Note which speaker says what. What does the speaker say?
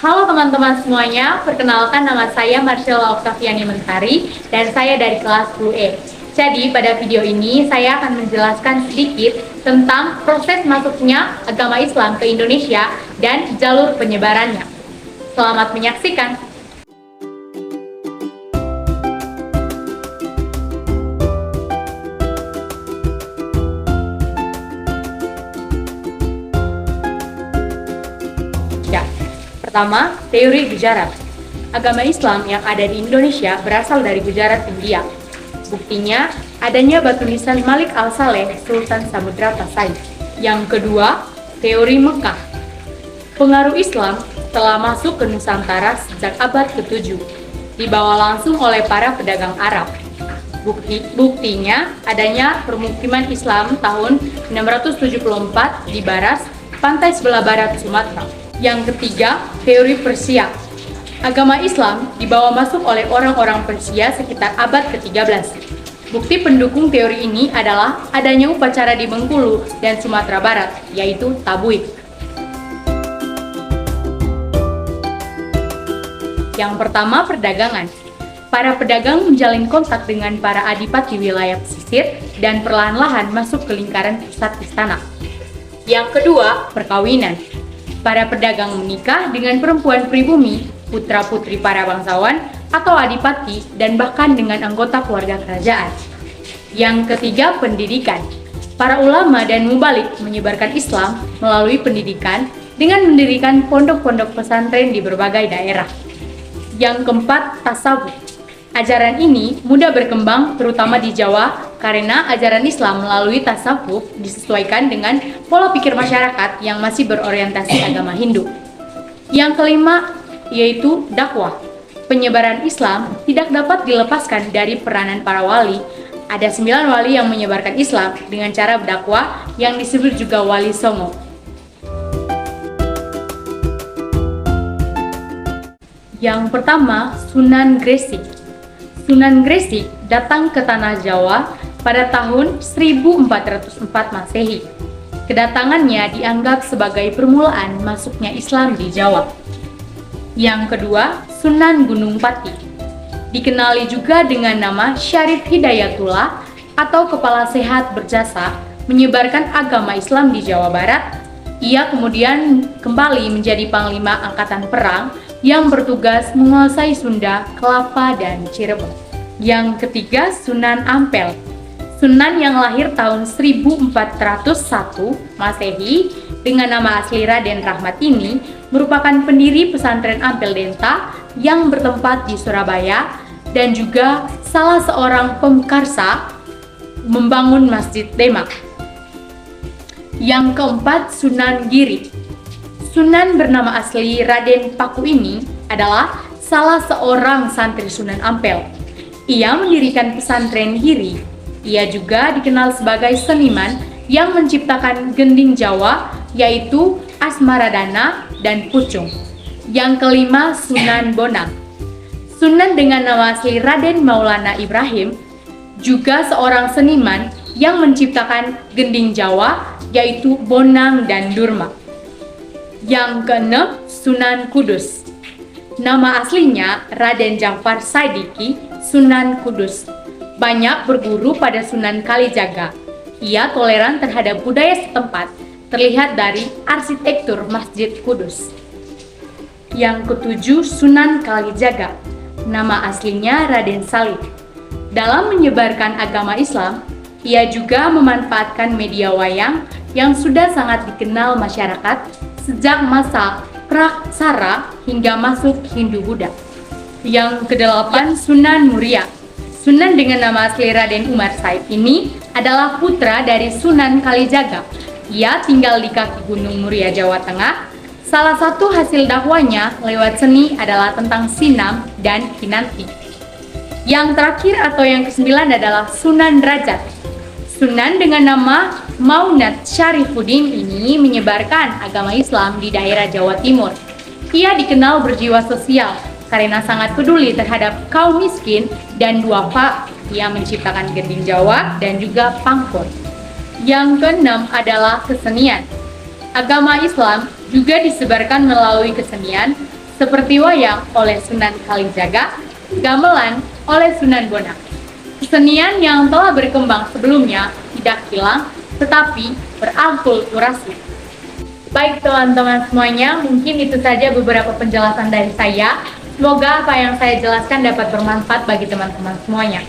Speaker 1: Halo teman-teman semuanya, perkenalkan nama saya Marcella Octaviani Mentari dan saya dari kelas 10E. Jadi pada video ini saya akan menjelaskan sedikit tentang proses masuknya agama Islam ke Indonesia dan jalur penyebarannya. Selamat menyaksikan. Pertama, teori Gujarat. Agama Islam yang ada di Indonesia berasal dari Gujarat, India. Buktinya, adanya batu nisan Malik Al-Saleh, Sultan Samudra Pasai. Yang kedua, teori Mekah. Pengaruh Islam telah masuk ke Nusantara sejak abad ke-7, dibawa langsung oleh para pedagang Arab. Buktinya, adanya permukiman Islam tahun 674 di Baras, pantai sebelah barat Sumatera. Yang ketiga, teori Persia. Agama Islam dibawa masuk oleh orang-orang Persia sekitar abad ke-13. Bukti pendukung teori ini adalah adanya upacara di Bengkulu dan Sumatera Barat, yaitu tabuik. Yang pertama, perdagangan. Para pedagang menjalin kontak dengan para adipati wilayah pesisir dan perlahan-lahan masuk ke lingkaran pusat istana. Yang kedua, perkawinan. Para pedagang menikah dengan perempuan pribumi, putra-putri para bangsawan, atau adipati, dan bahkan dengan anggota keluarga kerajaan. Yang ketiga, pendidikan. Para ulama dan mubalik menyebarkan Islam melalui pendidikan dengan mendirikan pondok-pondok pesantren di berbagai daerah. Yang keempat, tasawuf. Ajaran ini mudah berkembang terutama di Jawa karena ajaran Islam melalui tasawuf disesuaikan dengan pola pikir masyarakat yang masih berorientasi agama Hindu. Yang kelima, yaitu dakwah. Penyebaran Islam tidak dapat dilepaskan dari peranan para wali. Ada 9 wali yang menyebarkan Islam dengan cara berdakwah yang disebut juga wali songo. Yang pertama, Sunan Gresik. Sunan Gresik datang ke tanah Jawa pada tahun 1404 Masehi. Kedatangannya dianggap sebagai permulaan masuknya Islam di Jawa. Yang kedua, Sunan Gunung Pati. Dikenali juga dengan nama Syarif Hidayatullah atau Kepala Sehat Berjasa, menyebarkan agama Islam di Jawa Barat. Ia kemudian kembali menjadi Panglima Angkatan Perang yang bertugas menguasai Sunda, Kelapa, dan Cirebon. Yang ketiga, Sunan Ampel. Sunan yang lahir tahun 1401 Masehi dengan nama asli Raden Rahmat ini merupakan pendiri pesantren Ampel Denta yang bertempat di Surabaya dan juga salah seorang pemkarsa membangun Masjid Demak. Yang keempat, Sunan Giri. Sunan bernama asli Raden Paku ini adalah salah seorang santri Sunan Ampel. Ia mendirikan pesantren Giri. Ia juga dikenal sebagai seniman yang menciptakan gending Jawa, yaitu Asmaradana dan Pucung. Yang kelima, Sunan Bonang. Sunan dengan nama asli Raden Maulana Ibrahim, juga seorang seniman yang menciptakan gending Jawa, yaitu Bonang dan Durma. Yang keenam, Sunan Kudus. Nama aslinya Raden Jafar Saidiki, Sunan Kudus. Banyak berguru pada Sunan Kalijaga. Ia toleran terhadap budaya setempat, terlihat dari arsitektur Masjid Kudus. Yang ketujuh, Sunan Kalijaga. Nama aslinya Raden Salib. Dalam menyebarkan agama Islam, ia juga memanfaatkan media wayang yang sudah sangat dikenal masyarakat sejak masa Praksara hingga masuk Hindu-Buddha. Yang kedelapan, Sunan Muria. Sunan dengan nama asli Raden Umar Said ini adalah putra dari Sunan Kalijaga. Ia tinggal di kaki Gunung Muria, Jawa Tengah. Salah satu hasil dakwanya lewat seni adalah tentang Sinam dan Kinanti. Yang terakhir atau yang kesembilan adalah Sunan Derajat. Sunan dengan nama Maunat Syarifuddin ini menyebarkan agama Islam di daerah Jawa Timur. Ia dikenal berjiwa sosial karena sangat peduli terhadap kaum miskin dan duafa. Ia menciptakan gending Jawa dan juga pangkor. Yang keenam adalah kesenian. Agama Islam juga disebarkan melalui kesenian seperti wayang oleh Sunan Kalijaga, gamelan oleh Sunan Bonang. Kesenian yang telah berkembang sebelumnya tidak hilang, tetapi berakulturasi. Baik teman-teman semuanya, mungkin itu saja beberapa penjelasan dari saya. Semoga apa yang saya jelaskan dapat bermanfaat bagi teman-teman semuanya.